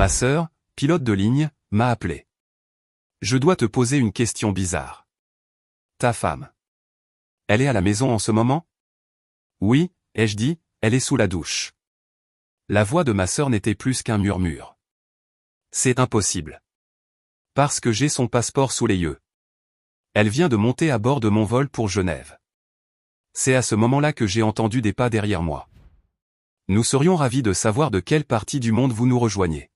Ma sœur, pilote de ligne, m'a appelé. Je dois te poser une question bizarre. Ta femme. Elle est à la maison en ce moment? Oui, ai-je dit, elle est sous la douche. La voix de ma sœur n'était plus qu'un murmure. C'est impossible. Parce que j'ai son passeport sous les yeux. Elle vient de monter à bord de mon vol pour Genève. C'est à ce moment-là que j'ai entendu des pas derrière moi. Nous serions ravis de savoir de quelle partie du monde vous nous rejoignez.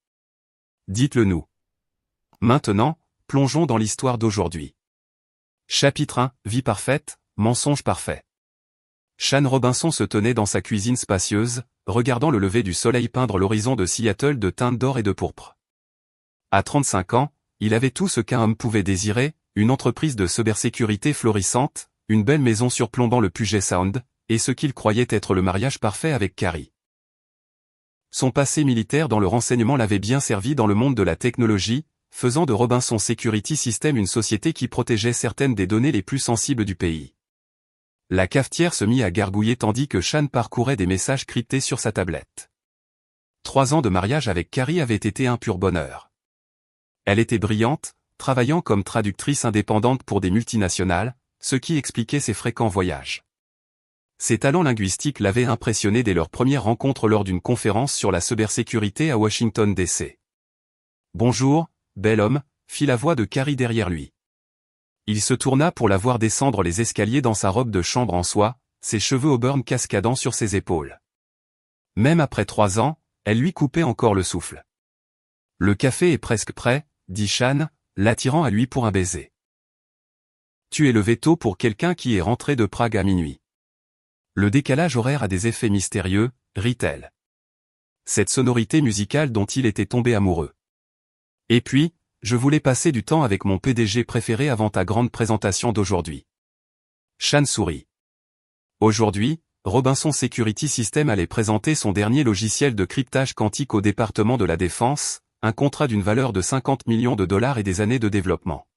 Dites-le nous. Maintenant, plongeons dans l'histoire d'aujourd'hui. Chapitre 1, Vie parfaite, mensonge parfait. Shan Robinson se tenait dans sa cuisine spacieuse, regardant le lever du soleil peindre l'horizon de Seattle de teintes d'or et de pourpre. À 35 ans, il avait tout ce qu'un homme pouvait désirer, une entreprise de cybersécurité florissante, une belle maison surplombant le Puget Sound, et ce qu'il croyait être le mariage parfait avec Carrie. Son passé militaire dans le renseignement l'avait bien servi dans le monde de la technologie, faisant de Robinson Security System une société qui protégeait certaines des données les plus sensibles du pays. La cafetière se mit à gargouiller tandis que Shan parcourait des messages cryptés sur sa tablette. 3 ans de mariage avec Carrie avaient été un pur bonheur. Elle était brillante, travaillant comme traductrice indépendante pour des multinationales, ce qui expliquait ses fréquents voyages. Ses talents linguistiques l'avaient impressionné dès leur première rencontre lors d'une conférence sur la cybersécurité à Washington DC. « Bonjour, bel homme », fit la voix de Carrie derrière lui. Il se tourna pour la voir descendre les escaliers dans sa robe de chambre en soie, ses cheveux auburn cascadant sur ses épaules. Même après 3 ans, elle lui coupait encore le souffle. « Le café est presque prêt », dit Shan, l'attirant à lui pour un baiser. « Tu es levé tôt pour quelqu'un qui est rentré de Prague à minuit. » Le décalage horaire a des effets mystérieux, rit-elle. Cette sonorité musicale dont il était tombé amoureux. Et puis, je voulais passer du temps avec mon PDG préféré avant ta grande présentation d'aujourd'hui. Shan sourit. Aujourd'hui, Robinson Security System allait présenter son dernier logiciel de cryptage quantique au département de la Défense, un contrat d'une valeur de 50 millions de dollars et des années de développement.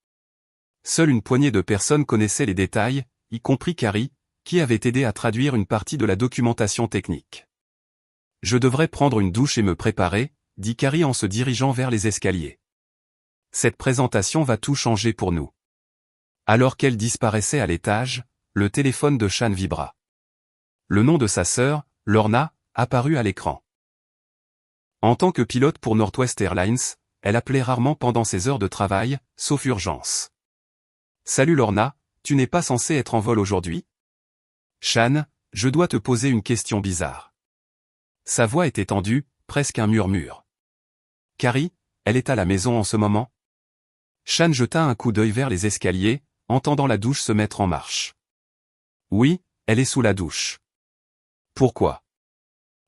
Seule une poignée de personnes connaissaient les détails, y compris Carrie, qui avait aidé à traduire une partie de la documentation technique. « Je devrais prendre une douche et me préparer », dit Carrie en se dirigeant vers les escaliers. « Cette présentation va tout changer pour nous. » Alors qu'elle disparaissait à l'étage, le téléphone de Shan vibra. Le nom de sa sœur, Lorna, apparut à l'écran. En tant que pilote pour Northwest Airlines, elle appelait rarement pendant ses heures de travail, sauf urgence. « Salut Lorna, tu n'es pas censée être en vol aujourd'hui ? » Shan, je dois te poser une question bizarre. Sa voix était tendue, presque un murmure. Carrie, elle est à la maison en ce moment? Shan jeta un coup d'œil vers les escaliers, entendant la douche se mettre en marche. Oui, elle est sous la douche. Pourquoi?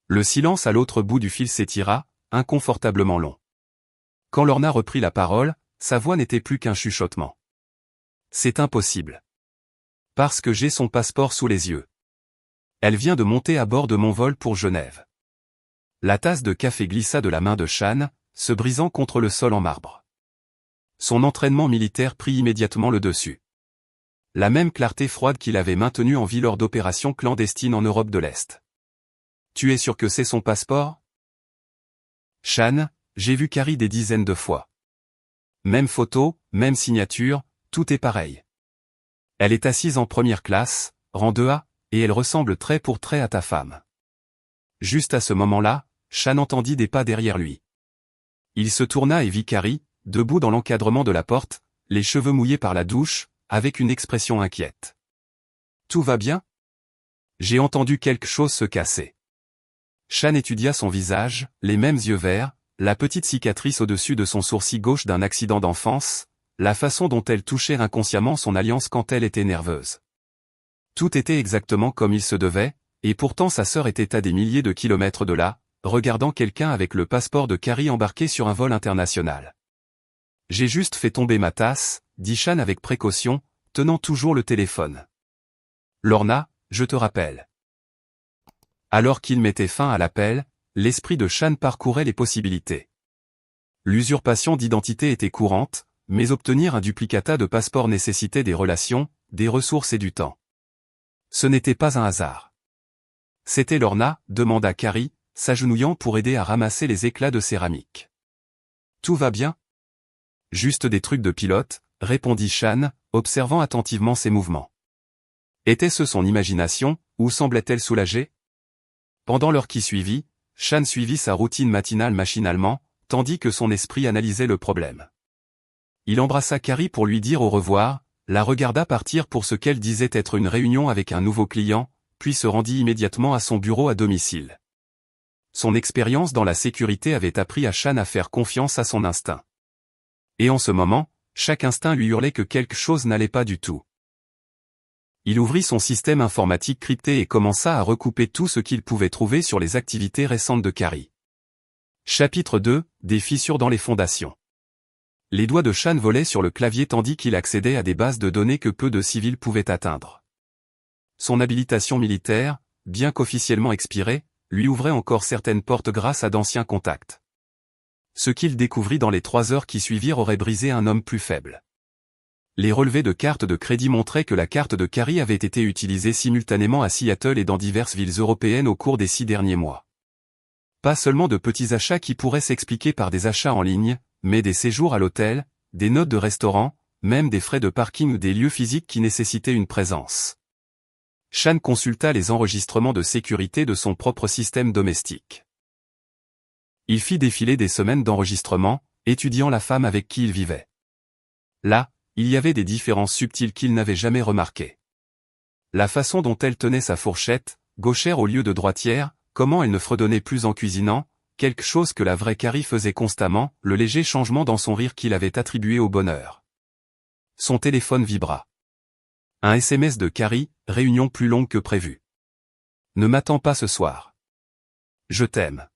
Le silence à l'autre bout du fil s'étira, inconfortablement long. Quand Lorna reprit la parole, sa voix n'était plus qu'un chuchotement. C'est impossible. Parce que j'ai son passeport sous les yeux. Elle vient de monter à bord de mon vol pour Genève. La tasse de café glissa de la main de Shan, se brisant contre le sol en marbre. Son entraînement militaire prit immédiatement le dessus. La même clarté froide qu'il avait maintenue en vie lors d'opérations clandestines en Europe de l'Est. Tu es sûr que c'est son passeport? Shan, j'ai vu Carrie des dizaines de fois. Même photo, même signature, tout est pareil. Elle est assise en première classe, rang 2A, et elle ressemble trait pour trait à ta femme. Juste à ce moment-là, Shan entendit des pas derrière lui. Il se tourna et vit Carrie, debout dans l'encadrement de la porte, les cheveux mouillés par la douche, avec une expression inquiète. Tout va bien? J'ai entendu quelque chose se casser. Shan étudia son visage, les mêmes yeux verts, la petite cicatrice au-dessus de son sourcil gauche d'un accident d'enfance, la façon dont elle touchait inconsciemment son alliance quand elle était nerveuse. Tout était exactement comme il se devait, et pourtant sa sœur était à des milliers de kilomètres de là, regardant quelqu'un avec le passeport de Carrie embarqué sur un vol international. J'ai juste fait tomber ma tasse, dit Shan avec précaution, tenant toujours le téléphone. Lorna, je te rappelle. Alors qu'il mettait fin à l'appel, l'esprit de Shan parcourait les possibilités. L'usurpation d'identité était courante, mais obtenir un duplicata de passeport nécessitait des relations, des ressources et du temps. Ce n'était pas un hasard. C'était Lorna, demanda Carrie, s'agenouillant pour aider à ramasser les éclats de céramique. Tout va bien? Juste des trucs de pilote, répondit Shan, observant attentivement ses mouvements. Était-ce son imagination, ou semblait-elle soulagée? Pendant l'heure qui suivit, Shan suivit sa routine matinale machinalement, tandis que son esprit analysait le problème. Il embrassa Carrie pour lui dire au revoir, la regarda partir pour ce qu'elle disait être une réunion avec un nouveau client, puis se rendit immédiatement à son bureau à domicile. Son expérience dans la sécurité avait appris à Shan à faire confiance à son instinct. Et en ce moment, chaque instinct lui hurlait que quelque chose n'allait pas du tout. Il ouvrit son système informatique crypté et commença à recouper tout ce qu'il pouvait trouver sur les activités récentes de Carrie. Chapitre 2, des fissures dans les fondations. Les doigts de Shan volaient sur le clavier tandis qu'il accédait à des bases de données que peu de civils pouvaient atteindre. Son habilitation militaire, bien qu'officiellement expirée, lui ouvrait encore certaines portes grâce à d'anciens contacts. Ce qu'il découvrit dans les 3 heures qui suivirent aurait brisé un homme plus faible. Les relevés de cartes de crédit montraient que la carte de Carrie avait été utilisée simultanément à Seattle et dans diverses villes européennes au cours des 6 derniers mois. Pas seulement de petits achats qui pourraient s'expliquer par des achats en ligne, mais des séjours à l'hôtel, des notes de restaurant, même des frais de parking ou des lieux physiques qui nécessitaient une présence. Shan consulta les enregistrements de sécurité de son propre système domestique. Il fit défiler des semaines d'enregistrement, étudiant la femme avec qui il vivait. Là, il y avait des différences subtiles qu'il n'avait jamais remarquées. La façon dont elle tenait sa fourchette, gauchère au lieu de droitière, comment elle ne fredonnait plus en cuisinant, quelque chose que la vraie Carrie faisait constamment, le léger changement dans son rire qu'il avait attribué au bonheur. Son téléphone vibra. Un SMS de Carrie, réunion plus longue que prévu. Ne m'attends pas ce soir. Je t'aime.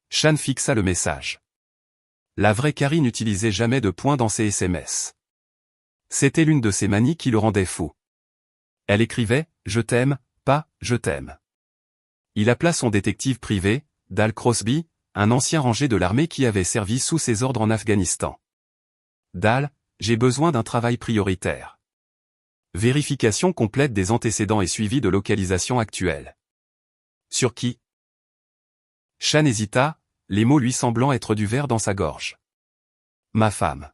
Shan fixa le message. La vraie Carrie n'utilisait jamais de points dans ses SMS. C'était l'une de ses manies qui le rendait fou. Elle écrivait « Je t'aime », pas « Je t'aime ». Il appela son détective privé, Dal Crosby, un ancien rangé de l'armée qui avait servi sous ses ordres en Afghanistan. « Dal, j'ai besoin d'un travail prioritaire. Vérification complète des antécédents et suivi de localisation actuelle. » Sur qui? Shan hésita, les mots lui semblant être du verre dans sa gorge. « Ma femme. »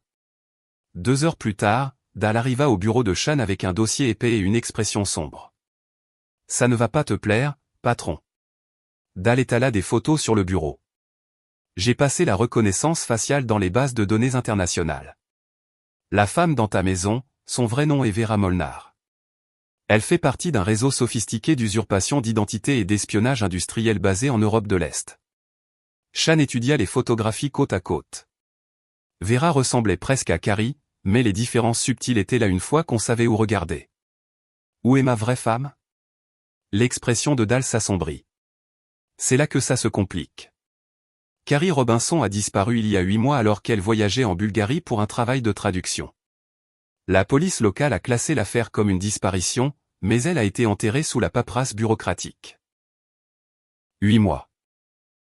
2 heures plus tard, Dal arriva au bureau de Shan avec un dossier épais et une expression sombre. « Ça ne va pas te plaire, patron. » Dal étala des photos sur le bureau. « J'ai passé la reconnaissance faciale dans les bases de données internationales. La femme dans ta maison, son vrai nom est Vera Molnar. Elle fait partie d'un réseau sophistiqué d'usurpation d'identité et d'espionnage industriel basé en Europe de l'Est. » Shan étudia les photographies côte à côte. Vera ressemblait presque à Carrie, mais les différences subtiles étaient là une fois qu'on savait où regarder. « Où est ma vraie femme ?» L'expression de Dal s'assombrit. C'est là que ça se complique. Carrie Robinson a disparu il y a 8 mois alors qu'elle voyageait en Bulgarie pour un travail de traduction. La police locale a classé l'affaire comme une disparition, mais elle a été enterrée sous la paperasse bureaucratique. 8 mois.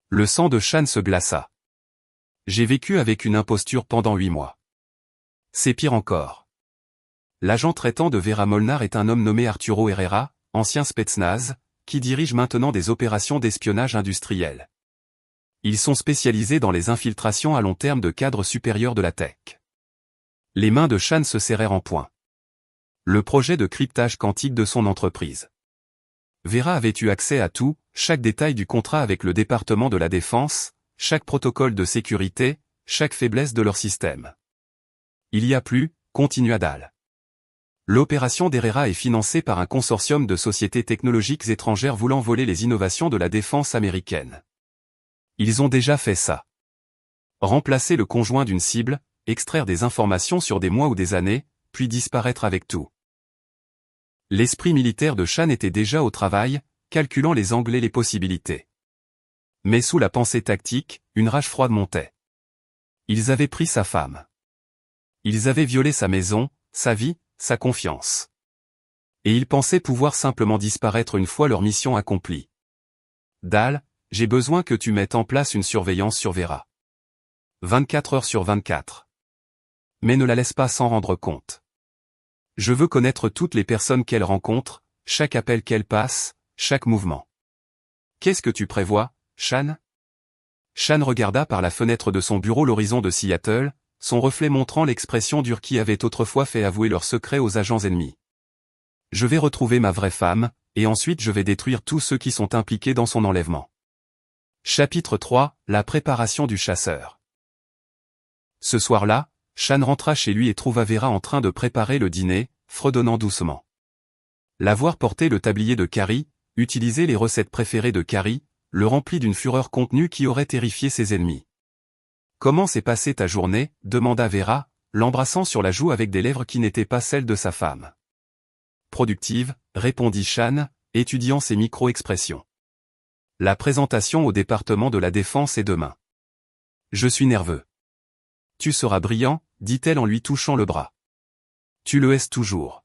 Le sang de Shan se glaça. J'ai vécu avec une imposture pendant 8 mois. C'est pire encore. L'agent traitant de Vera Molnar est un homme nommé Arturo Herrera, ancien Spetsnaz, qui dirige maintenant des opérations d'espionnage industriel. Ils sont spécialisés dans les infiltrations à long terme de cadres supérieurs de la tech. Les mains de Shan se serrèrent en poing. Le projet de cryptage quantique de son entreprise. Vera avait eu accès à tout, chaque détail du contrat avec le département de la Défense, chaque protocole de sécurité, chaque faiblesse de leur système. Il y a plus, continua Dal. L'opération d'Herrera est financée par un consortium de sociétés technologiques étrangères voulant voler les innovations de la défense américaine. Ils ont déjà fait ça. Remplacer le conjoint d'une cible, extraire des informations sur des mois ou des années, puis disparaître avec tout. L'esprit militaire de Shan était déjà au travail, calculant les angles et les possibilités. Mais sous la pensée tactique, une rage froide montait. Ils avaient pris sa femme. Ils avaient violé sa maison, sa vie, sa confiance. Et ils pensaient pouvoir simplement disparaître une fois leur mission accomplie. Dal, j'ai besoin que tu mettes en place une surveillance sur Vera. 24 heures sur 24. Mais ne la laisse pas s'en rendre compte. Je veux connaître toutes les personnes qu'elle rencontre, chaque appel qu'elle passe, chaque mouvement. Qu'est-ce que tu prévois, Shan? Shan regarda par la fenêtre de son bureau l'horizon de Seattle, son reflet montrant l'expression dure qui avait autrefois fait avouer leur secret aux agents ennemis. Je vais retrouver ma vraie femme, et ensuite je vais détruire tous ceux qui sont impliqués dans son enlèvement. Chapitre 3, la préparation du chasseur. Ce soir-là, Shan rentra chez lui et trouva Vera en train de préparer le dîner, fredonnant doucement. La voir porter le tablier de Carrie, utiliser les recettes préférées de Carrie, le remplit d'une fureur contenue qui aurait terrifié ses ennemis. « Comment s'est passée ta journée » demanda Vera, l'embrassant sur la joue avec des lèvres qui n'étaient pas celles de sa femme. « Productive » répondit Shan, étudiant ses micro-expressions. « La présentation au département de la Défense est demain. Je suis nerveux. »« Tu seras brillant » dit-elle en lui touchant le bras. « Tu le es toujours. »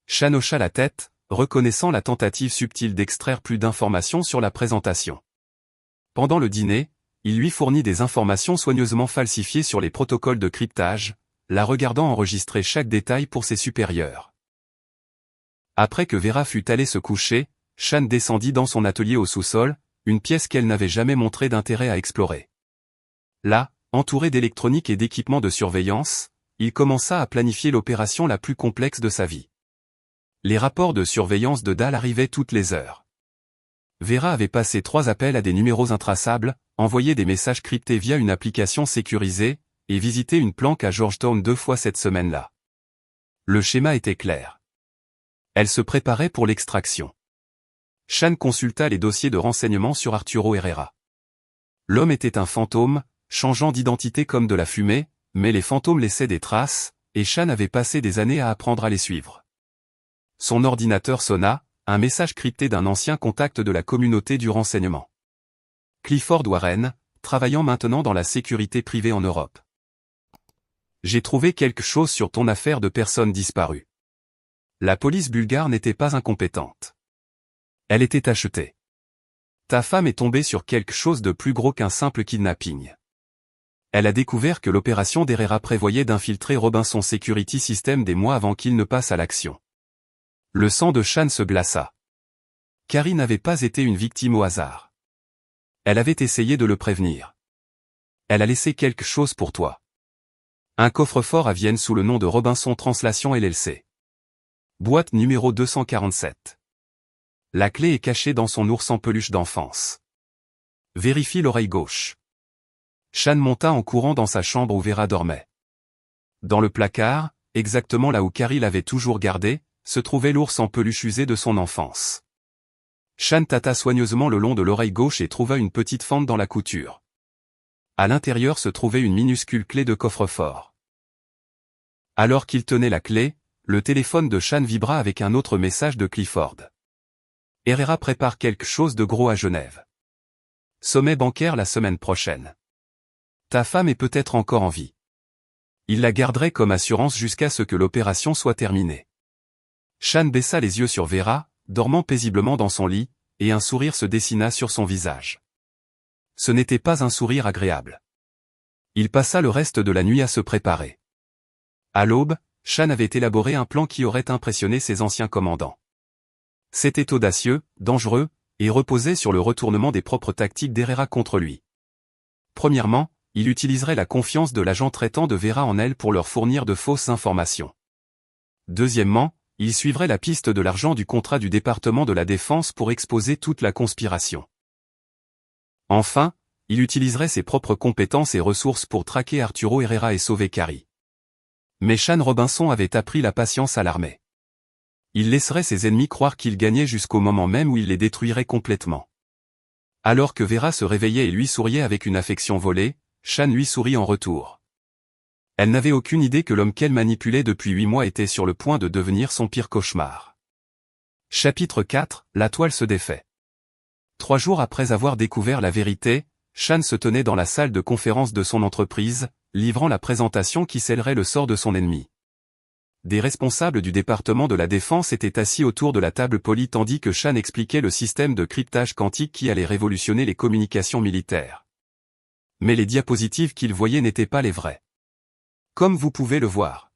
Shan hocha la tête, reconnaissant la tentative subtile d'extraire plus d'informations sur la présentation. Pendant le dîner, il lui fournit des informations soigneusement falsifiées sur les protocoles de cryptage, la regardant enregistrer chaque détail pour ses supérieurs. Après que Vera fut allée se coucher, Shan descendit dans son atelier au sous-sol, une pièce qu'elle n'avait jamais montré d'intérêt à explorer. Là, entouré d'électronique et d'équipements de surveillance, il commença à planifier l'opération la plus complexe de sa vie. Les rapports de surveillance de Dahl arrivaient toutes les heures. Vera avait passé 3 appels à des numéros intraçables, envoyé des messages cryptés via une application sécurisée, et visité une planque à Georgetown 2 fois cette semaine-là. Le schéma était clair. Elle se préparait pour l'extraction. Shan consulta les dossiers de renseignement sur Arturo Herrera. L'homme était un fantôme, changeant d'identité comme de la fumée, mais les fantômes laissaient des traces, et Shan avait passé des années à apprendre à les suivre. Son ordinateur sonna, un message crypté d'un ancien contact de la communauté du renseignement. Clifford Warren, travaillant maintenant dans la sécurité privée en Europe. J'ai trouvé quelque chose sur ton affaire de personnes disparues. La police bulgare n'était pas incompétente. Elle était achetée. Ta femme est tombée sur quelque chose de plus gros qu'un simple kidnapping. Elle a découvert que l'opération d'Herrera prévoyait d'infiltrer Robinson Security System des mois avant qu'il ne passe à l'action. Le sang de Shan se glaça. Carrie n'avait pas été une victime au hasard. Elle avait essayé de le prévenir. Elle a laissé quelque chose pour toi. Un coffre-fort à Vienne sous le nom de Robinson Translation LLC. Boîte numéro 247. La clé est cachée dans son ours en peluche d'enfance. Vérifie l'oreille gauche. Shan monta en courant dans sa chambre où Vera dormait. Dans le placard, exactement là où Carrie l'avait toujours gardé, se trouvait l'ours en peluche usé de son enfance. Shan tâta soigneusement le long de l'oreille gauche et trouva une petite fente dans la couture. À l'intérieur se trouvait une minuscule clé de coffre-fort. Alors qu'il tenait la clé, le téléphone de Shan vibra avec un autre message de Clifford. Herrera prépare quelque chose de gros à Genève. Sommet bancaire la semaine prochaine. Ta femme est peut-être encore en vie. Il la garderait comme assurance jusqu'à ce que l'opération soit terminée. Shan baissa les yeux sur Vera, dormant paisiblement dans son lit, et un sourire se dessina sur son visage. Ce n'était pas un sourire agréable. Il passa le reste de la nuit à se préparer. À l'aube, Shan avait élaboré un plan qui aurait impressionné ses anciens commandants. C'était audacieux, dangereux, et reposait sur le retournement des propres tactiques d'Herrera contre lui. Premièrement, il utiliserait la confiance de l'agent traitant de Vera en elle pour leur fournir de fausses informations. Deuxièmement, il suivrait la piste de l'argent du contrat du département de la Défense pour exposer toute la conspiration. Enfin, il utiliserait ses propres compétences et ressources pour traquer Arturo Herrera et sauver Carrie. Mais Shan Robinson avait appris la patience à l'armée. Il laisserait ses ennemis croire qu'il gagnait jusqu'au moment même où il les détruirait complètement. Alors que Vera se réveillait et lui souriait avec une affection volée, Shan lui sourit en retour. Elle n'avait aucune idée que l'homme qu'elle manipulait depuis 8 mois était sur le point de devenir son pire cauchemar. Chapitre 4, la toile se défait. 3 jours après avoir découvert la vérité, Shan se tenait dans la salle de conférence de son entreprise, livrant la présentation qui scellerait le sort de son ennemi. Des responsables du département de la Défense étaient assis autour de la table polie tandis que Shan expliquait le système de cryptage quantique qui allait révolutionner les communications militaires. Mais les diapositives qu'ils voyaient n'étaient pas les vraies. Comme vous pouvez le voir,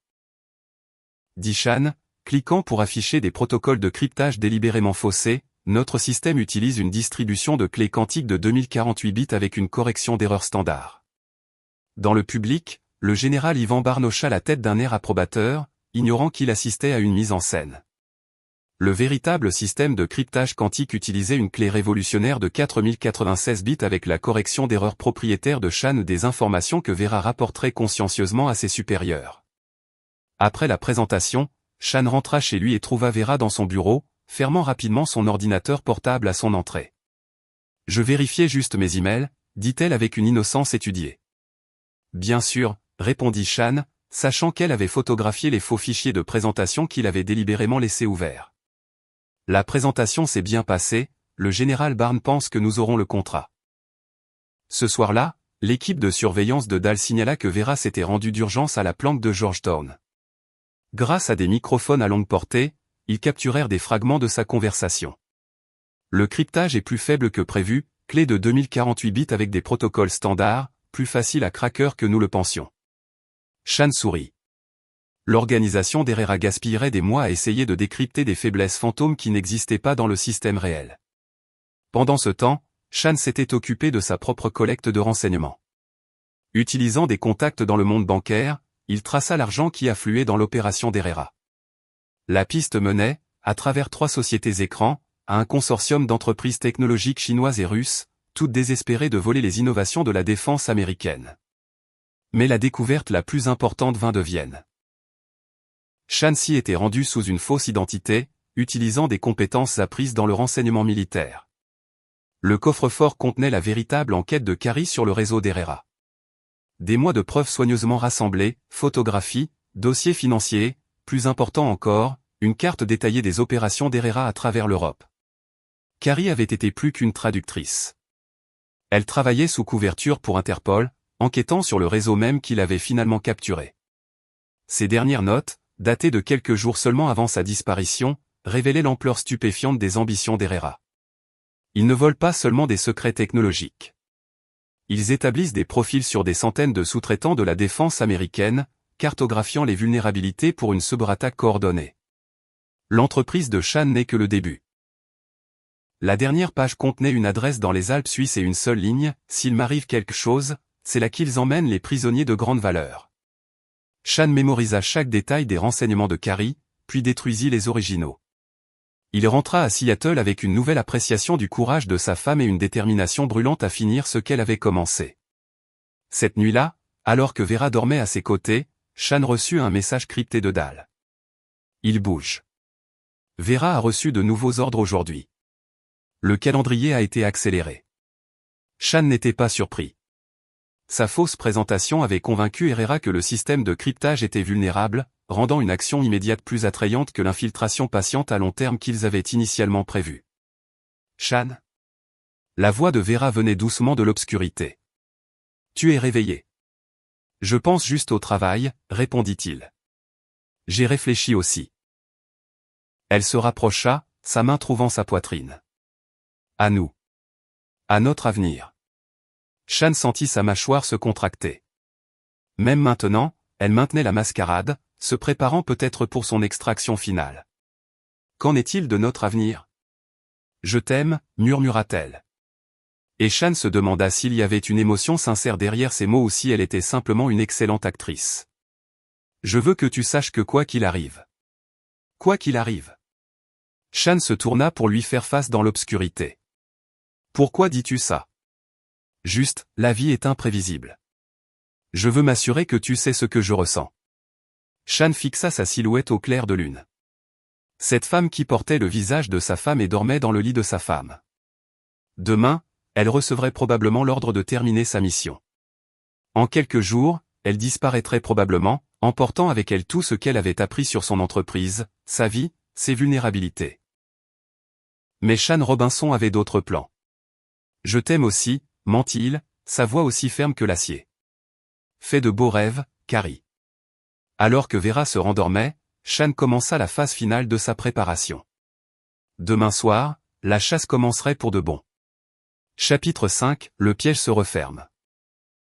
dit Shan, cliquant pour afficher des protocoles de cryptage délibérément faussés, notre système utilise une distribution de clés quantiques de 2048 bits avec une correction d'erreur standard. Dans le public, le général Ivan Barr hocha la tête d'un air approbateur, ignorant qu'il assistait à une mise en scène. Le véritable système de cryptage quantique utilisait une clé révolutionnaire de 4096 bits avec la correction d'erreur propriétaire de Chan des informations que Vera rapporterait consciencieusement à ses supérieurs. Après la présentation, Chan rentra chez lui et trouva Vera dans son bureau, fermant rapidement son ordinateur portable à son entrée. « Je vérifiais juste mes emails », dit-elle avec une innocence étudiée. « Bien sûr », répondit Chan, sachant qu'elle avait photographié les faux fichiers de présentation qu'il avait délibérément laissés ouverts. La présentation s'est bien passée, le général Barnes pense que nous aurons le contrat. Ce soir-là, l'équipe de surveillance de Dahl signala que Vera s'était rendue d'urgence à la planque de Georgetown. Grâce à des microphones à longue portée, ils capturèrent des fragments de sa conversation. Le cryptage est plus faible que prévu, clé de 2048 bits avec des protocoles standards, plus facile à cracker que nous le pensions. Chan sourit. L'organisation d'Herrera gaspillerait des mois à essayer de décrypter des faiblesses fantômes qui n'existaient pas dans le système réel. Pendant ce temps, Chan s'était occupé de sa propre collecte de renseignements. Utilisant des contacts dans le monde bancaire, il traça l'argent qui affluait dans l'opération d'Herrera. La piste menait, à travers 3 sociétés écrans, à un consortium d'entreprises technologiques chinoises et russes, toutes désespérées de voler les innovations de la défense américaine. Mais la découverte la plus importante vint de Vienne. Chan s'y était rendu sous une fausse identité, utilisant des compétences apprises dans le renseignement militaire. Le coffre-fort contenait la véritable enquête de Carrie sur le réseau d'Herrera. Des mois de preuves soigneusement rassemblées, photographies, dossiers financiers, plus important encore, une carte détaillée des opérations d'Herrera à travers l'Europe. Carrie avait été plus qu'une traductrice. Elle travaillait sous couverture pour Interpol, enquêtant sur le réseau même qu'il avait finalement capturé. Ses dernières notes, datées de quelques jours seulement avant sa disparition, révélaient l'ampleur stupéfiante des ambitions d'Herrera. Ils ne volent pas seulement des secrets technologiques. Ils établissent des profils sur des centaines de sous-traitants de la défense américaine, cartographiant les vulnérabilités pour une cyberattaque coordonnée. L'entreprise de Chan n'est que le début. La dernière page contenait une adresse dans les Alpes suisses et une seule ligne, s'il m'arrive quelque chose, c'est là qu'ils emmènent les prisonniers de grande valeur. Chan mémorisa chaque détail des renseignements de Carrie, puis détruisit les originaux. Il rentra à Seattle avec une nouvelle appréciation du courage de sa femme et une détermination brûlante à finir ce qu'elle avait commencé. Cette nuit-là, alors que Vera dormait à ses côtés, Chan reçut un message crypté de Dahl. Il bouge. Vera a reçu de nouveaux ordres aujourd'hui. Le calendrier a été accéléré. Chan n'était pas surpris. Sa fausse présentation avait convaincu Herrera que le système de cryptage était vulnérable, rendant une action immédiate plus attrayante que l'infiltration patiente à long terme qu'ils avaient initialement prévue. Chan. La voix de Vera venait doucement de l'obscurité. Tu es réveillé. Je pense juste au travail, répondit-il. J'ai réfléchi aussi. Elle se rapprocha, sa main trouvant sa poitrine. À nous. À notre avenir. Chan sentit sa mâchoire se contracter. Même maintenant, elle maintenait la mascarade, se préparant peut-être pour son extraction finale. Qu'en est-il de notre avenir? Je t'aime, murmura-t-elle. Et Chan se demanda s'il y avait une émotion sincère derrière ces mots ou si elle était simplement une excellente actrice. Je veux que tu saches que quoi qu'il arrive. Quoi qu'il arrive. Chan se tourna pour lui faire face dans l'obscurité. Pourquoi dis-tu ça? Juste, la vie est imprévisible. Je veux m'assurer que tu sais ce que je ressens. Chan fixa sa silhouette au clair de lune. Cette femme qui portait le visage de sa femme et dormait dans le lit de sa femme. Demain, elle recevrait probablement l'ordre de terminer sa mission. En quelques jours, elle disparaîtrait probablement, emportant avec elle tout ce qu'elle avait appris sur son entreprise, sa vie, ses vulnérabilités. Mais Chan Robinson avait d'autres plans. Je t'aime aussi, mentit-il, sa voix aussi ferme que l'acier. Fais de beaux rêves, Carrie. Alors que Vera se rendormait, Chan commença la phase finale de sa préparation. Demain soir, la chasse commencerait pour de bon. Chapitre 5, le piège se referme.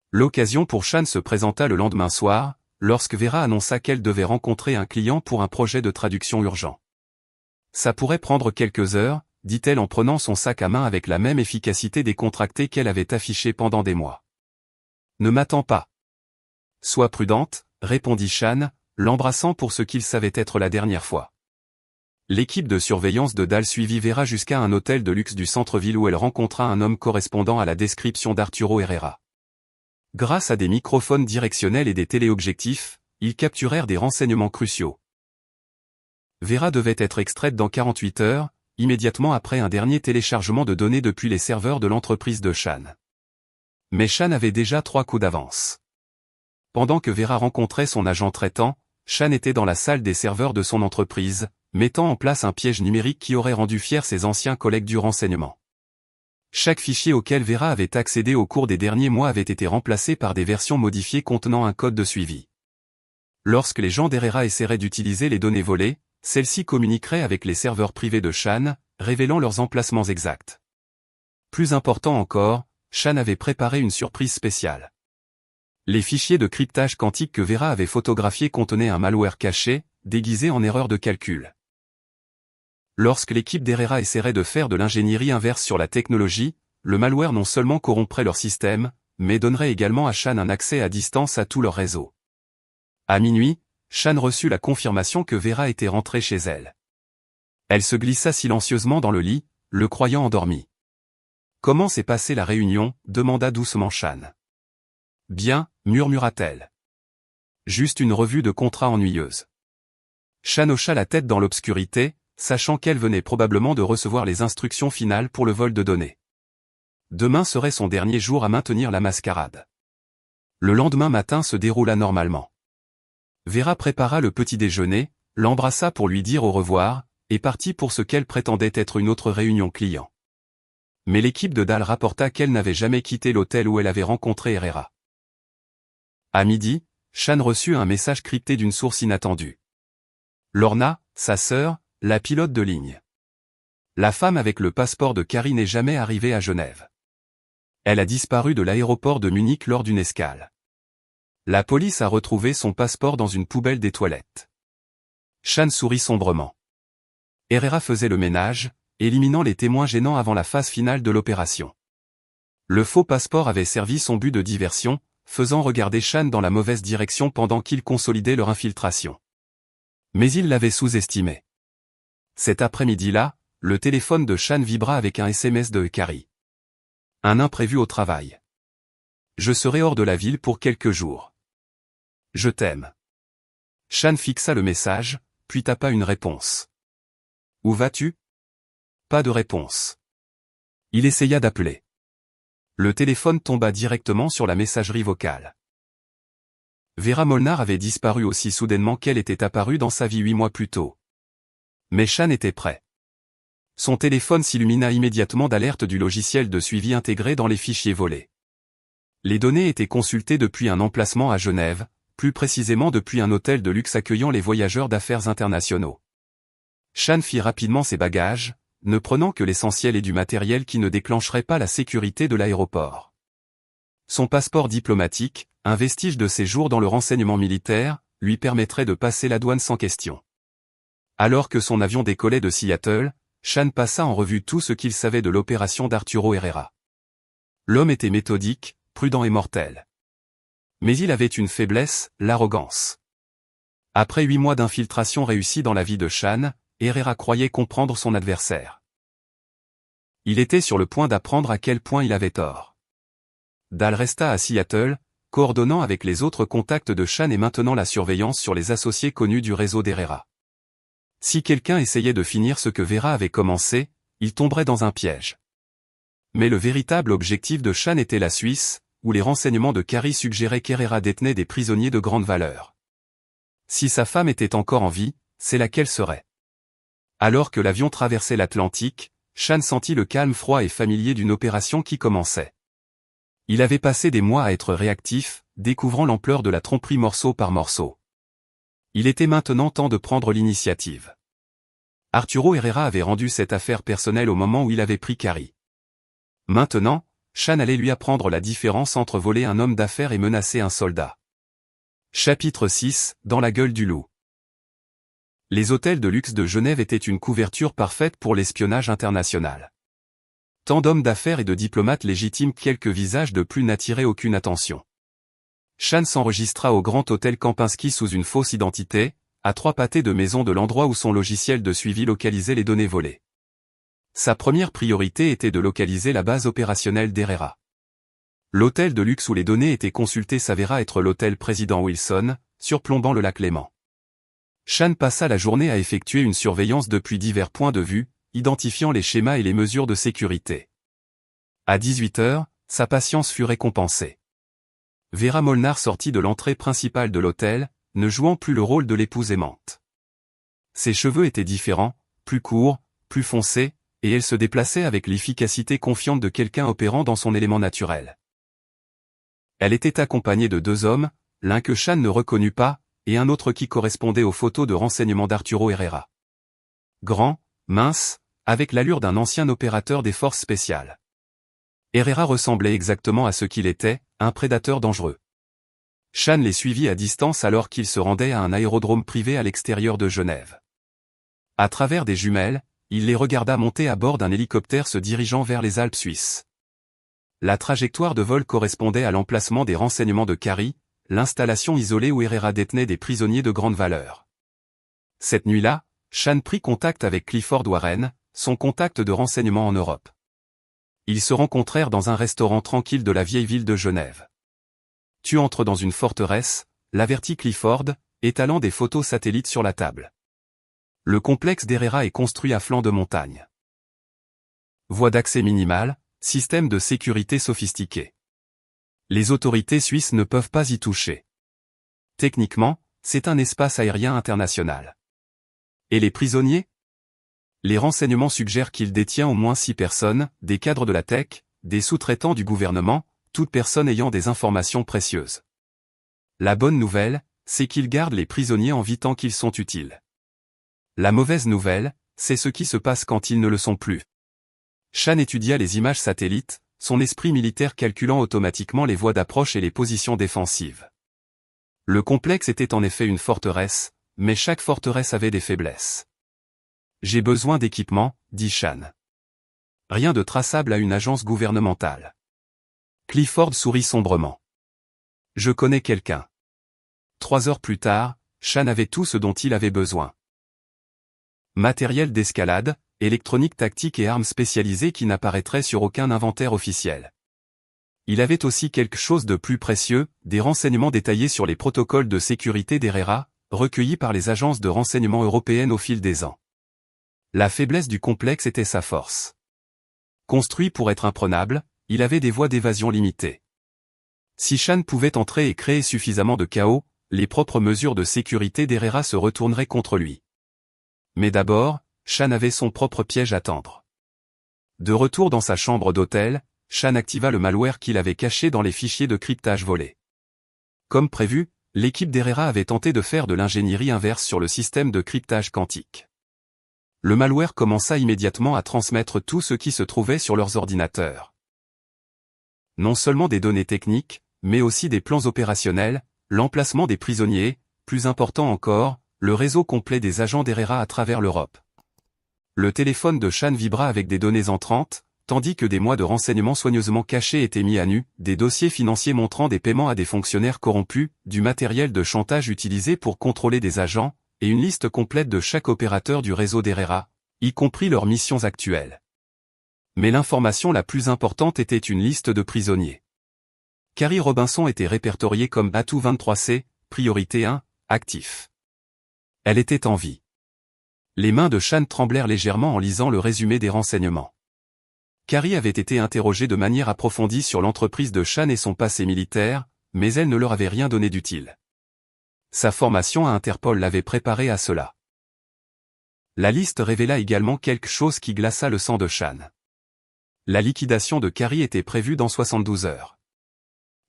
L'occasion pour Chan se présenta le lendemain soir, lorsque Vera annonça qu'elle devait rencontrer un client pour un projet de traduction urgent. Ça pourrait prendre quelques heures, dit-elle en prenant son sac à main avec la même efficacité décontractée qu'elle avait affichée pendant des mois. Ne m'attends pas. Sois prudente, répondit Shan, l'embrassant pour ce qu'il savait être la dernière fois. L'équipe de surveillance de Dahl suivit Vera jusqu'à un hôtel de luxe du centre-ville où elle rencontra un homme correspondant à la description d'Arturo Herrera. Grâce à des microphones directionnels et des téléobjectifs, ils capturèrent des renseignements cruciaux. Vera devait être extraite dans 48 heures, immédiatement après un dernier téléchargement de données depuis les serveurs de l'entreprise de Shan. Mais Shan avait déjà 3 coups d'avance. Pendant que Vera rencontrait son agent traitant, Shan était dans la salle des serveurs de son entreprise, mettant en place un piège numérique qui aurait rendu fiers ses anciens collègues du renseignement. Chaque fichier auquel Vera avait accédé au cours des derniers mois avait été remplacé par des versions modifiées contenant un code de suivi. Lorsque les gens d'Herrera essaieraient d'utiliser les données volées, celles-ci communiqueraient avec les serveurs privés de Shan, révélant leurs emplacements exacts. Plus important encore, Shan avait préparé une surprise spéciale. Les fichiers de cryptage quantique que Vera avait photographiés contenaient un malware caché, déguisé en erreur de calcul. Lorsque l'équipe d'Herrera essaierait de faire de l'ingénierie inverse sur la technologie, le malware non seulement corromprait leur système, mais donnerait également à Shan un accès à distance à tout leur réseau. À minuit, Shan reçut la confirmation que Vera était rentrée chez elle. Elle se glissa silencieusement dans le lit, le croyant endormi. « Comment s'est passée la réunion ?» demanda doucement Shan. « Bien, murmura-t-elle. Juste une revue de contrat ennuyeuse. » Shan hocha la tête dans l'obscurité, sachant qu'elle venait probablement de recevoir les instructions finales pour le vol de données. Demain serait son dernier jour à maintenir la mascarade. Le lendemain matin se déroula normalement. Vera prépara le petit déjeuner, l'embrassa pour lui dire au revoir, et partit pour ce qu'elle prétendait être une autre réunion client. Mais l'équipe de Dahl rapporta qu'elle n'avait jamais quitté l'hôtel où elle avait rencontré Herrera. À midi, Shan reçut un message crypté d'une source inattendue. Lorna, sa sœur, la pilote de ligne. La femme avec le passeport de Carrie n'est jamais arrivée à Genève. Elle a disparu de l'aéroport de Munich lors d'une escale. La police a retrouvé son passeport dans une poubelle des toilettes. Shan sourit sombrement. Herrera faisait le ménage, éliminant les témoins gênants avant la phase finale de l'opération. Le faux passeport avait servi son but de diversion, faisant regarder Shan dans la mauvaise direction pendant qu'il consolidait leur infiltration. Mais il l'avait sous-estimé. Cet après-midi-là, le téléphone de Shan vibra avec un SMS de Carrie. Un imprévu au travail. Je serai hors de la ville pour quelques jours. Je t'aime. Shan fixa le message, puis tapa une réponse. Où vas-tu? Pas de réponse. Il essaya d'appeler. Le téléphone tomba directement sur la messagerie vocale. Vera Molnar avait disparu aussi soudainement qu'elle était apparue dans sa vie 8 mois plus tôt. Mais Shan était prêt. Son téléphone s'illumina immédiatement d'alertes du logiciel de suivi intégré dans les fichiers volés. Les données étaient consultées depuis un emplacement à Genève, plus précisément depuis un hôtel de luxe accueillant les voyageurs d'affaires internationaux. Shan fit rapidement ses bagages, ne prenant que l'essentiel et du matériel qui ne déclencherait pas la sécurité de l'aéroport. Son passeport diplomatique, un vestige de ses jours dans le renseignement militaire, lui permettrait de passer la douane sans question. Alors que son avion décollait de Seattle, Shan passa en revue tout ce qu'il savait de l'opération d'Arturo Herrera. L'homme était méthodique, prudent et mortel. Mais il avait une faiblesse, l'arrogance. Après 8 mois d'infiltration réussie dans la vie de Shan, Herrera croyait comprendre son adversaire. Il était sur le point d'apprendre à quel point il avait tort. Dahl resta à Seattle, coordonnant avec les autres contacts de Shan et maintenant la surveillance sur les associés connus du réseau d'Herrera. Si quelqu'un essayait de finir ce que Vera avait commencé, il tomberait dans un piège. Mais le véritable objectif de Shan était la Suisse, où les renseignements de Carrie suggéraient qu'Herrera détenait des prisonniers de grande valeur. Si sa femme était encore en vie, c'est laquelle serait. Alors que l'avion traversait l'Atlantique, Shan sentit le calme froid et familier d'une opération qui commençait. Il avait passé des mois à être réactif, découvrant l'ampleur de la tromperie morceau par morceau. Il était maintenant temps de prendre l'initiative. Arturo Herrera avait rendu cette affaire personnelle au moment où il avait pris Carrie. Maintenant, Shan allait lui apprendre la différence entre voler un homme d'affaires et menacer un soldat. Chapitre 6, dans la gueule du loup. Les hôtels de luxe de Genève étaient une couverture parfaite pour l'espionnage international. Tant d'hommes d'affaires et de diplomates légitimes, quelques visages de plus n'attiraient aucune attention. Chan s'enregistra au Grand Hôtel Kempinski sous une fausse identité, à 3 pâtés de maison de l'endroit où son logiciel de suivi localisait les données volées. Sa première priorité était de localiser la base opérationnelle d'Herrera. L'hôtel de luxe où les données étaient consultées s'avéra être l'hôtel Président Wilson, surplombant le lac Léman. Chan passa la journée à effectuer une surveillance depuis divers points de vue, identifiant les schémas et les mesures de sécurité. À 18 h, sa patience fut récompensée. Vera Molnar sortit de l'entrée principale de l'hôtel, ne jouant plus le rôle de l'épouse aimante. Ses cheveux étaient différents, plus courts, plus foncés, et elle se déplaçait avec l'efficacité confiante de quelqu'un opérant dans son élément naturel. Elle était accompagnée de 2 hommes, l'un que Chan ne reconnut pas, et un autre qui correspondait aux photos de renseignement d'Arturo Herrera. Grand, mince, avec l'allure d'un ancien opérateur des forces spéciales. Herrera ressemblait exactement à ce qu'il était, un prédateur dangereux. Chan les suivit à distance alors qu'ils se rendaient à un aérodrome privé à l'extérieur de Genève. À travers des jumelles, il les regarda monter à bord d'un hélicoptère se dirigeant vers les Alpes suisses. La trajectoire de vol correspondait à l'emplacement des renseignements de Cary, l'installation isolée où Herrera détenait des prisonniers de grande valeur. Cette nuit-là, Chan prit contact avec Clifford Warren, son contact de renseignement en Europe. Ils se rencontrèrent dans un restaurant tranquille de la vieille ville de Genève. « Tu entres dans une forteresse », l'avertit Clifford, étalant des photos satellites sur la table. Le complexe d'Herrera est construit à flanc de montagne. Voie d'accès minimale, système de sécurité sophistiqué. Les autorités suisses ne peuvent pas y toucher. Techniquement, c'est un espace aérien international. Et les prisonniers ? Les renseignements suggèrent qu'il détient au moins 6 personnes, des cadres de la tech, des sous-traitants du gouvernement, toute personne ayant des informations précieuses. La bonne nouvelle, c'est qu'il garde les prisonniers en vie tant qu'ils sont utiles. La mauvaise nouvelle, c'est ce qui se passe quand ils ne le sont plus. Chan étudia les images satellites, son esprit militaire calculant automatiquement les voies d'approche et les positions défensives. Le complexe était en effet une forteresse, mais chaque forteresse avait des faiblesses. « J'ai besoin d'équipement », dit Chan. Rien de traçable à une agence gouvernementale. Clifford sourit sombrement. « Je connais quelqu'un. » 3 heures plus tard, Chan avait tout ce dont il avait besoin. Matériel d'escalade, électronique tactique et armes spécialisées qui n'apparaîtraient sur aucun inventaire officiel. Il avait aussi quelque chose de plus précieux, des renseignements détaillés sur les protocoles de sécurité d'Herrera, recueillis par les agences de renseignement européennes au fil des ans. La faiblesse du complexe était sa force. Construit pour être imprenable, il avait des voies d'évasion limitées. Si Chan pouvait entrer et créer suffisamment de chaos, les propres mesures de sécurité d'Herrera se retourneraient contre lui. Mais d'abord, Chan avait son propre piège à tendre. De retour dans sa chambre d'hôtel, Chan activa le malware qu'il avait caché dans les fichiers de cryptage volés. Comme prévu, l'équipe d'Herrera avait tenté de faire de l'ingénierie inverse sur le système de cryptage quantique. Le malware commença immédiatement à transmettre tout ce qui se trouvait sur leurs ordinateurs. Non seulement des données techniques, mais aussi des plans opérationnels, l'emplacement des prisonniers, plus important encore, le réseau complet des agents d'Herrera à travers l'Europe. Le téléphone de Chan vibra avec des données entrantes, tandis que des mois de renseignements soigneusement cachés étaient mis à nu, des dossiers financiers montrant des paiements à des fonctionnaires corrompus, du matériel de chantage utilisé pour contrôler des agents, et une liste complète de chaque opérateur du réseau d'Herrera, y compris leurs missions actuelles. Mais l'information la plus importante était une liste de prisonniers. Cary Robinson était répertorié comme Atout 23C, priorité 1, actif. Elle était en vie. Les mains de Chan tremblèrent légèrement en lisant le résumé des renseignements. Cary avait été interrogée de manière approfondie sur l'entreprise de Chan et son passé militaire, mais elle ne leur avait rien donné d'utile. Sa formation à Interpol l'avait préparé à cela. La liste révéla également quelque chose qui glaça le sang de Chan. La liquidation de Cary était prévue dans 72 heures.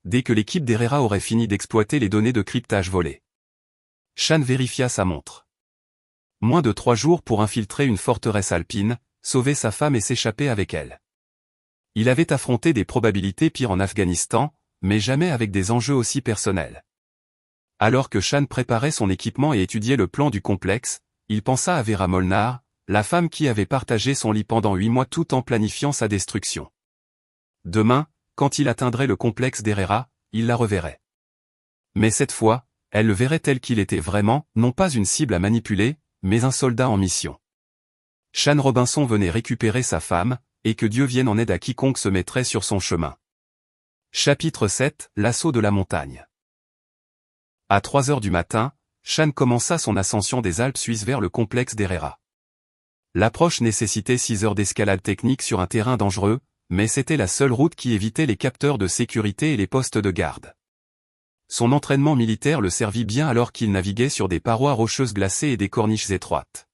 Dès que l'équipe d'Herrera aurait fini d'exploiter les données de cryptage volées. Chan vérifia sa montre. Moins de 3 jours pour infiltrer une forteresse alpine, sauver sa femme et s'échapper avec elle. Il avait affronté des probabilités pires en Afghanistan, mais jamais avec des enjeux aussi personnels. Alors que Chan préparait son équipement et étudiait le plan du complexe, il pensa à Vera Molnar, la femme qui avait partagé son lit pendant 8 mois tout en planifiant sa destruction. Demain, quand il atteindrait le complexe d'Herrera, il la reverrait. Mais cette fois, elle le verrait tel qu'il était vraiment, non pas une cible à manipuler, mais un soldat en mission. Shan Robinson venait récupérer sa femme, et que Dieu vienne en aide à quiconque se mettrait sur son chemin. Chapitre 7, l'assaut de la montagne. À 3 heures du matin, Shan commença son ascension des Alpes suisses vers le complexe d'Herrera. L'approche nécessitait 6 heures d'escalade technique sur un terrain dangereux, mais c'était la seule route qui évitait les capteurs de sécurité et les postes de garde. Son entraînement militaire le servit bien alors qu'il naviguait sur des parois rocheuses glacées et des corniches étroites.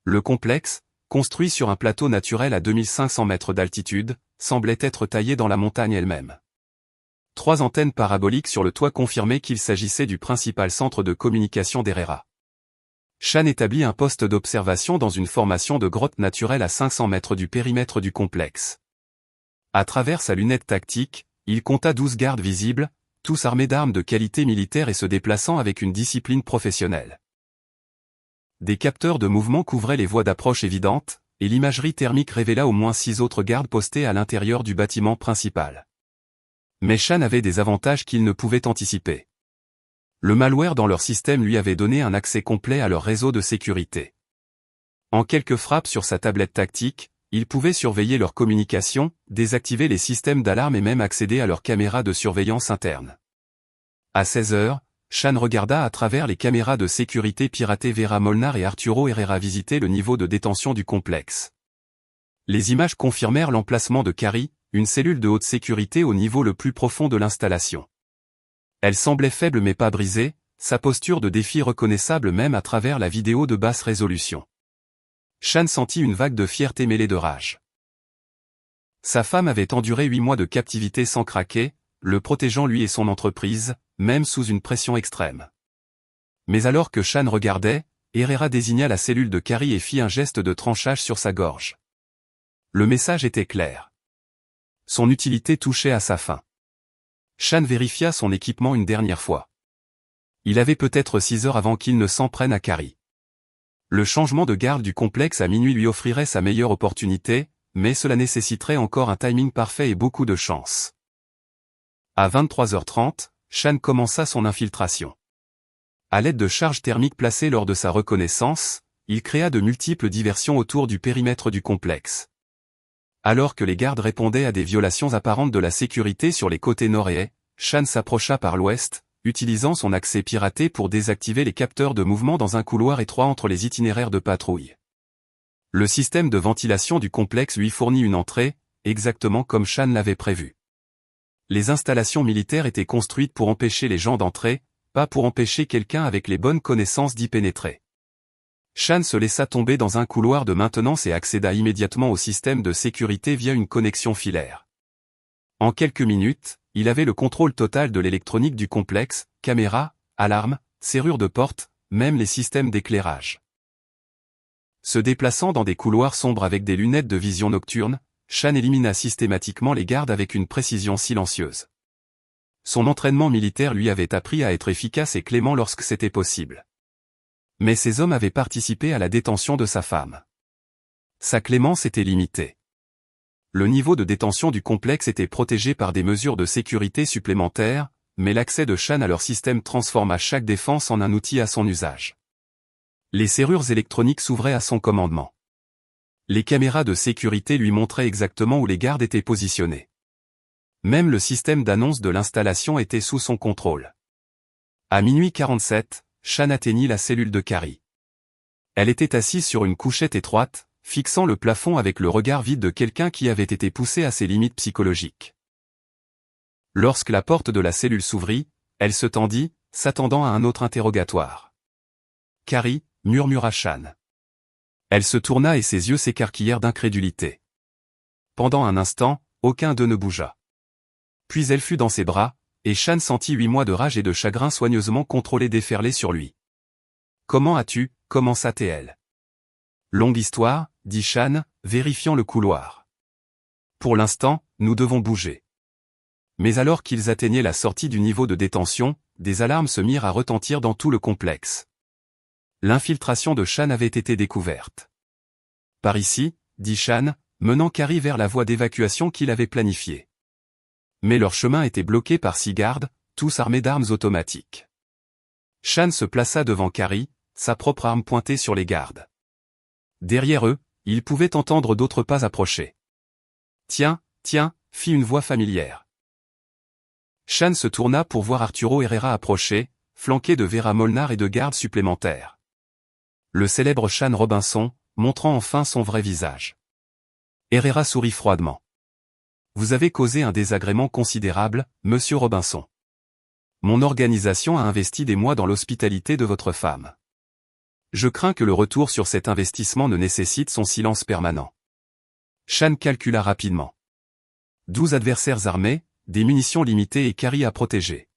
Le complexe, construit sur un plateau naturel à 2500 mètres d'altitude, semblait être taillé dans la montagne elle-même. 3 antennes paraboliques sur le toit confirmaient qu'il s'agissait du principal centre de communication d'Herrera. Shan établit un poste d'observation dans une formation de grotte naturelle à 500 mètres du périmètre du complexe. À travers sa lunette tactique, il compta 12 gardes visibles, tous armés d'armes de qualité militaire et se déplaçant avec une discipline professionnelle. Des capteurs de mouvement couvraient les voies d'approche évidentes, et l'imagerie thermique révéla au moins 6 autres gardes postés à l'intérieur du bâtiment principal. Mais Shan avait des avantages qu'il ne pouvait anticiper. Le malware dans leur système lui avait donné un accès complet à leur réseau de sécurité. En quelques frappes sur sa tablette tactique, il pouvait surveiller leurs communications, désactiver les systèmes d'alarme et même accéder à leurs caméras de surveillance interne. À 16 heures, Shan regarda à travers les caméras de sécurité piratées Vera Molnar et Arturo Herrera visiter le niveau de détention du complexe. Les images confirmèrent l'emplacement de Carrie, une cellule de haute sécurité au niveau le plus profond de l'installation. Elle semblait faible mais pas brisée, sa posture de défi reconnaissable même à travers la vidéo de basse résolution. Shan sentit une vague de fierté mêlée de rage. Sa femme avait enduré 8 mois de captivité sans craquer, le protégeant lui et son entreprise, même sous une pression extrême. Mais alors que Shan regardait, Herrera désigna la cellule de Carrie et fit un geste de tranchage sur sa gorge. Le message était clair. Son utilité touchait à sa fin. Shan vérifia son équipement une dernière fois. Il avait peut-être 6 heures avant qu'il ne s'en prenne à Carrie. Le changement de garde du complexe à minuit lui offrirait sa meilleure opportunité, mais cela nécessiterait encore un timing parfait et beaucoup de chance. À 23h30, Shan commença son infiltration. À l'aide de charges thermiques placées lors de sa reconnaissance, il créa de multiples diversions autour du périmètre du complexe. Alors que les gardes répondaient à des violations apparentes de la sécurité sur les côtés nord et est, Shan s'approcha par l'ouest, utilisant son accès piraté pour désactiver les capteurs de mouvement dans un couloir étroit entre les itinéraires de patrouille. Le système de ventilation du complexe lui fournit une entrée, exactement comme Shan l'avait prévu. Les installations militaires étaient construites pour empêcher les gens d'entrer, pas pour empêcher quelqu'un avec les bonnes connaissances d'y pénétrer. Shan se laissa tomber dans un couloir de maintenance et accéda immédiatement au système de sécurité via une connexion filaire. En quelques minutes, il avait le contrôle total de l'électronique du complexe, caméras, alarmes, serrures de porte, même les systèmes d'éclairage. Se déplaçant dans des couloirs sombres avec des lunettes de vision nocturne, Shan élimina systématiquement les gardes avec une précision silencieuse. Son entraînement militaire lui avait appris à être efficace et clément lorsque c'était possible. Mais ces hommes avaient participé à la détention de sa femme. Sa clémence était limitée. Le niveau de détention du complexe était protégé par des mesures de sécurité supplémentaires, mais l'accès de Shan à leur système transforma chaque défense en un outil à son usage. Les serrures électroniques s'ouvraient à son commandement. Les caméras de sécurité lui montraient exactement où les gardes étaient positionnés. Même le système d'annonce de l'installation était sous son contrôle. À minuit 47, Shan atteignit la cellule de Carrie. Elle était assise sur une couchette étroite, fixant le plafond avec le regard vide de quelqu'un qui avait été poussé à ses limites psychologiques. Lorsque la porte de la cellule s'ouvrit, elle se tendit, s'attendant à un autre interrogatoire. « Carrie » murmura Shan. Elle se tourna et ses yeux s'écarquillèrent d'incrédulité. Pendant un instant, aucun d'eux ne bougea. Puis elle fut dans ses bras, et Shan sentit 8 mois de rage et de chagrin soigneusement contrôlés déferler sur lui. « Comment as-tu » commença-t-elle. « Longue histoire » dit Shan, vérifiant le couloir. « Pour l'instant, nous devons bouger. » Mais alors qu'ils atteignaient la sortie du niveau de détention, des alarmes se mirent à retentir dans tout le complexe. L'infiltration de Shan avait été découverte. Par ici, dit Shan, menant Carrie vers la voie d'évacuation qu'il avait planifiée. Mais leur chemin était bloqué par 6 gardes, tous armés d'armes automatiques. Shan se plaça devant Carrie, sa propre arme pointée sur les gardes. Derrière eux, ils pouvaient entendre d'autres pas approcher. Tiens, fit une voix familière. Shan se tourna pour voir Arturo Herrera approcher, flanqué de Vera Molnar et de gardes supplémentaires. Le célèbre Shan Robinson, montrant enfin son vrai visage. Herrera sourit froidement. Vous avez causé un désagrément considérable, monsieur Robinson. Mon organisation a investi des mois dans l'hospitalité de votre femme. Je crains que le retour sur cet investissement ne nécessite son silence permanent. Shan calcula rapidement. 12 adversaires armés, des munitions limitées et Carrie à protéger.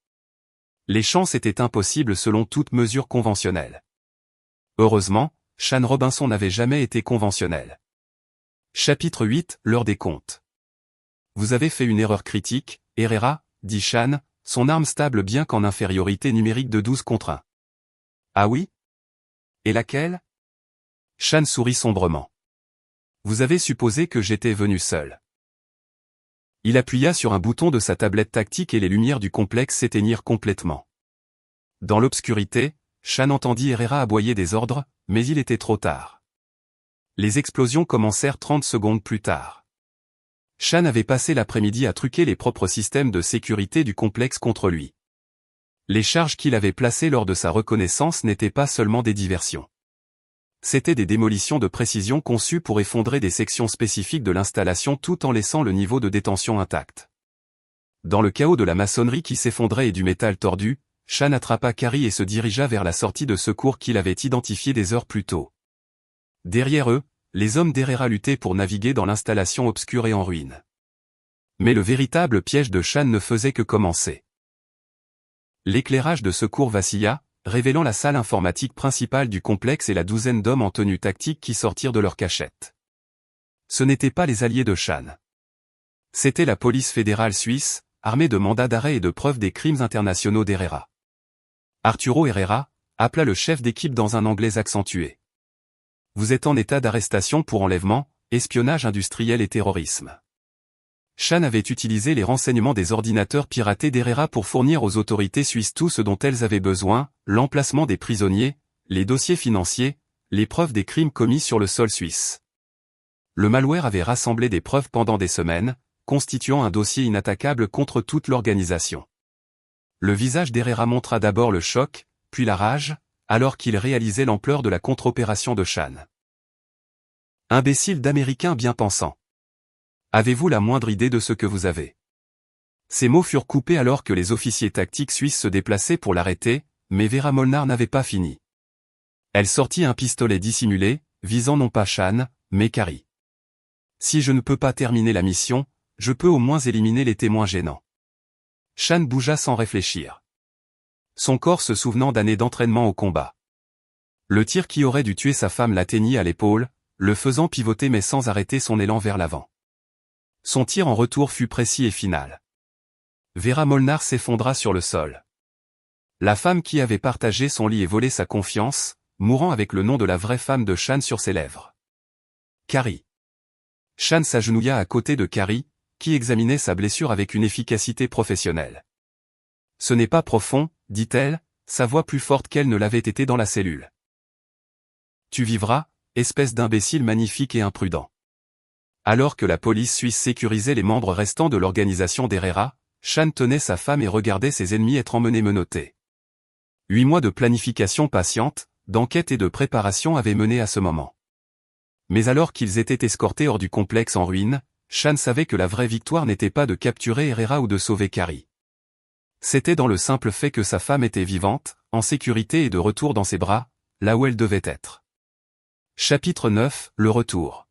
Les chances étaient impossibles selon toute mesure conventionnelle. Heureusement, Shan Robinson n'avait jamais été conventionnel. Chapitre 8, l'heure des comptes. Vous avez fait une erreur critique, Herrera, dit Shan, son arme stable bien qu'en infériorité numérique de 12 contre 1. Ah oui? Et laquelle? Shan sourit sombrement. Vous avez supposé que j'étais venu seul. Il appuya sur un bouton de sa tablette tactique et les lumières du complexe s'éteignirent complètement. Dans l'obscurité, Shan entendit Herrera aboyer des ordres, mais il était trop tard. Les explosions commencèrent 30 secondes plus tard. Shan avait passé l'après-midi à truquer les propres systèmes de sécurité du complexe contre lui. Les charges qu'il avait placées lors de sa reconnaissance n'étaient pas seulement des diversions. C'étaient des démolitions de précision conçues pour effondrer des sections spécifiques de l'installation tout en laissant le niveau de détention intact. Dans le chaos de la maçonnerie qui s'effondrait et du métal tordu, Shan attrapa Carrie et se dirigea vers la sortie de secours qu'il avait identifiée des heures plus tôt. Derrière eux, les hommes d'Herrera luttaient pour naviguer dans l'installation obscure et en ruine. Mais le véritable piège de Shan ne faisait que commencer. L'éclairage de secours vacilla, révélant la salle informatique principale du complexe et la douzaine d'hommes en tenue tactique qui sortirent de leur cachette. Ce n'étaient pas les alliés de Shan. C'était la police fédérale suisse, armée de mandats d'arrêt et de preuves des crimes internationaux d'Herrera. Arturo Herrera appela le chef d'équipe dans un anglais accentué. Vous êtes en état d'arrestation pour enlèvement, espionnage industriel et terrorisme. Shan avait utilisé les renseignements des ordinateurs piratés d'Herrera pour fournir aux autorités suisses tout ce dont elles avaient besoin, l'emplacement des prisonniers, les dossiers financiers, les preuves des crimes commis sur le sol suisse. Le malware avait rassemblé des preuves pendant des semaines, constituant un dossier inattaquable contre toute l'organisation. Le visage d'Herrera montra d'abord le choc, puis la rage, alors qu'il réalisait l'ampleur de la contre-opération de Shan. Imbécile d'Américain bien pensant. Avez-vous la moindre idée de ce que vous avez? Ces mots furent coupés alors que les officiers tactiques suisses se déplaçaient pour l'arrêter, mais Vera Molnar n'avait pas fini. Elle sortit un pistolet dissimulé, visant non pas Shan, mais Carrie. Si je ne peux pas terminer la mission, je peux au moins éliminer les témoins gênants. Shan bougea sans réfléchir. Son corps se souvenant d'années d'entraînement au combat. Le tir qui aurait dû tuer sa femme l'atteignit à l'épaule, le faisant pivoter mais sans arrêter son élan vers l'avant. Son tir en retour fut précis et final. Vera Molnar s'effondra sur le sol. La femme qui avait partagé son lit et volé sa confiance, mourant avec le nom de la vraie femme de Shan sur ses lèvres. Carrie. Shan s'agenouilla à côté de Carrie, qui examinait sa blessure avec une efficacité professionnelle. Ce n'est pas profond, dit-elle, sa voix plus forte qu'elle ne l'avait été dans la cellule. Tu vivras, espèce d'imbécile magnifique et imprudent. Alors que la police suisse sécurisait les membres restants de l'organisation d'Herrera, Shan tenait sa femme et regardait ses ennemis être emmenés menottés. 8 mois de planification patiente, d'enquête et de préparation avaient mené à ce moment. Mais alors qu'ils étaient escortés hors du complexe en ruine, Shan savait que la vraie victoire n'était pas de capturer Herrera ou de sauver Carrie. C'était dans le simple fait que sa femme était vivante, en sécurité et de retour dans ses bras, là où elle devait être. Chapitre 9, le retour.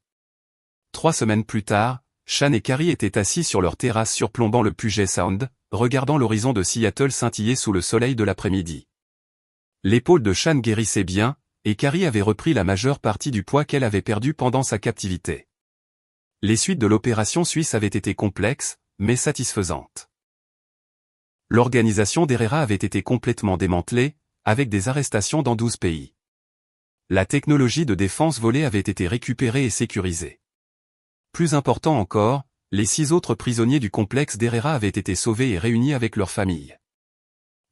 3 semaines plus tard, Shan et Carrie étaient assis sur leur terrasse surplombant le Puget Sound, regardant l'horizon de Seattle scintiller sous le soleil de l'après-midi. L'épaule de Shan guérissait bien, et Carrie avait repris la majeure partie du poids qu'elle avait perdu pendant sa captivité. Les suites de l'opération suisse avaient été complexes, mais satisfaisantes. L'organisation d'Herrera avait été complètement démantelée, avec des arrestations dans 12 pays. La technologie de défense volée avait été récupérée et sécurisée. Plus important encore, les 6 autres prisonniers du complexe d'Herrera avaient été sauvés et réunis avec leurs familles.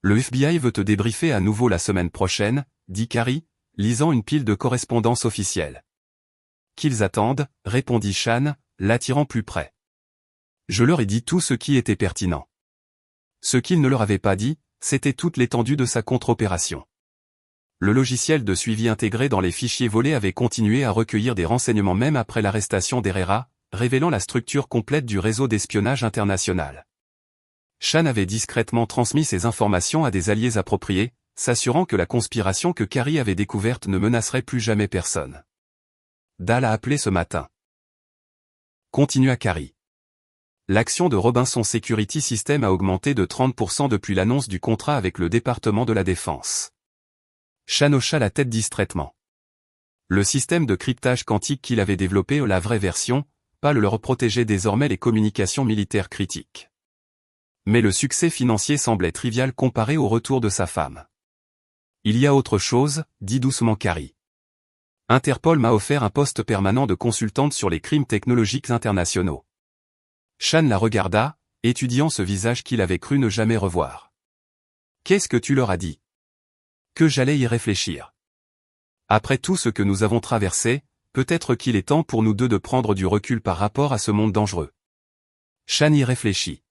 Le FBI veut te débriefer à nouveau la semaine prochaine, dit Carrie, lisant une pile de correspondances officielles. Qu'ils attendent, répondit Shan, l'attirant plus près. Je leur ai dit tout ce qui était pertinent. Ce qu'il ne leur avait pas dit, c'était toute l'étendue de sa contre-opération. Le logiciel de suivi intégré dans les fichiers volés avait continué à recueillir des renseignements même après l'arrestation d'Herrera, révélant la structure complète du réseau d'espionnage international. Shan avait discrètement transmis ces informations à des alliés appropriés, s'assurant que la conspiration que Carrie avait découverte ne menacerait plus jamais personne. Dal a appelé ce matin. Continua Carrie. L'action de Robinson Security System a augmenté de 30% depuis l'annonce du contrat avec le département de la Défense. Shan hocha la tête distraitement. Le système de cryptage quantique qu'il avait développé, la vraie version, pas le leur protégeait désormais les communications militaires critiques. Mais le succès financier semblait trivial comparé au retour de sa femme. Il y a autre chose, dit doucement Carrie. Interpol m'a offert un poste permanent de consultante sur les crimes technologiques internationaux. Shan la regarda, étudiant ce visage qu'il avait cru ne jamais revoir. Qu'est-ce que tu leur as dit? Que j'allais y réfléchir. Après tout ce que nous avons traversé, peut-être qu'il est temps pour nous deux de prendre du recul par rapport à ce monde dangereux. Shan y réfléchit.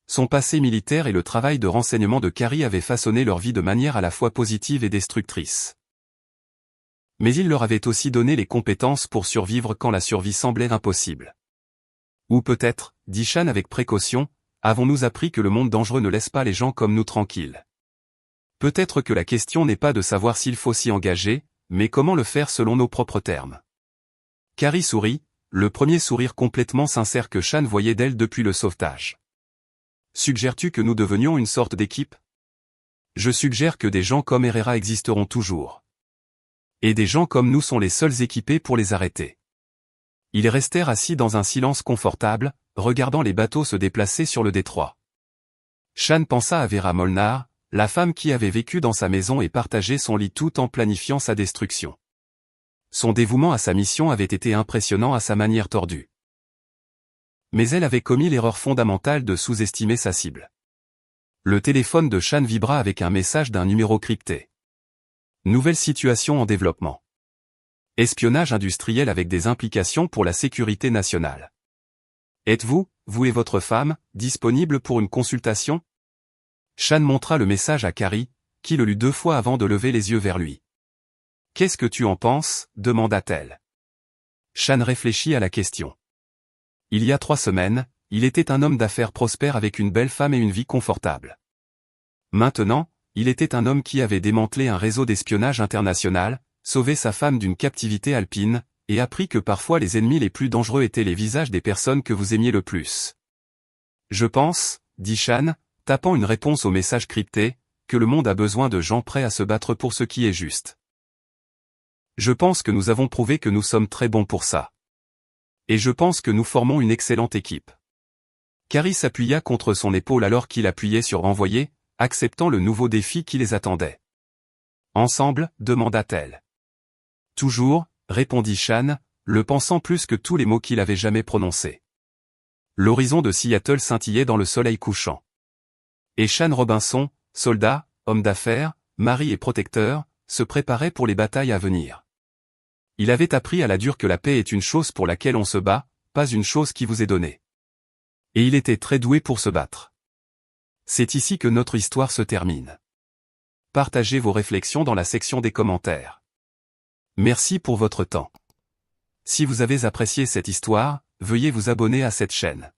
Son passé militaire et le travail de renseignement de Carrie avaient façonné leur vie de manière à la fois positive et destructrice. Mais il leur avait aussi donné les compétences pour survivre quand la survie semblait impossible. Ou peut-être, dit Shan avec précaution, avons-nous appris que le monde dangereux ne laisse pas les gens comme nous tranquilles. Peut-être que la question n'est pas de savoir s'il faut s'y engager, mais comment le faire selon nos propres termes. Carrie sourit, le premier sourire complètement sincère que Shan voyait d'elle depuis le sauvetage. Suggères-tu que nous devenions une sorte d'équipe? Je suggère que des gens comme Herrera existeront toujours. Et des gens comme nous sont les seuls équipés pour les arrêter. Ils restèrent assis dans un silence confortable, regardant les bateaux se déplacer sur le détroit. Shan pensa à Vera Molnar, la femme qui avait vécu dans sa maison et partagé son lit tout en planifiant sa destruction. Son dévouement à sa mission avait été impressionnant à sa manière tordue. Mais elle avait commis l'erreur fondamentale de sous-estimer sa cible. Le téléphone de Shan vibra avec un message d'un numéro crypté. Nouvelle situation en développement. Espionnage industriel avec des implications pour la sécurité nationale. Êtes-vous, vous et votre femme, disponibles pour une consultation? Shan montra le message à Carrie, qui le lut 2 fois avant de lever les yeux vers lui. Qu'est-ce que tu en penses? Demanda-t-elle. Shan réfléchit à la question. Il y a 3 semaines, il était un homme d'affaires prospère avec une belle femme et une vie confortable. Maintenant, il était un homme qui avait démantelé un réseau d'espionnage international, sauvé sa femme d'une captivité alpine, et appris que parfois les ennemis les plus dangereux étaient les visages des personnes que vous aimiez le plus. Je pense, dit Shan, tapant une réponse au message crypté, que le monde a besoin de gens prêts à se battre pour ce qui est juste. Je pense que nous avons prouvé que nous sommes très bons pour ça. Et je pense que nous formons une excellente équipe. Carrie s'appuya contre son épaule alors qu'il appuyait sur Envoyer, acceptant le nouveau défi qui les attendait. Ensemble, demanda-t-elle. Toujours, répondit Shan, le pensant plus que tous les mots qu'il avait jamais prononcés. L'horizon de Seattle scintillait dans le soleil couchant. Et Shan Robinson, soldat, homme d'affaires, mari et protecteur, se préparait pour les batailles à venir. Il avait appris à la dure que la paix est une chose pour laquelle on se bat, pas une chose qui vous est donnée. Et il était très doué pour se battre. C'est ici que notre histoire se termine. Partagez vos réflexions dans la section des commentaires. Merci pour votre temps. Si vous avez apprécié cette histoire, veuillez vous abonner à cette chaîne.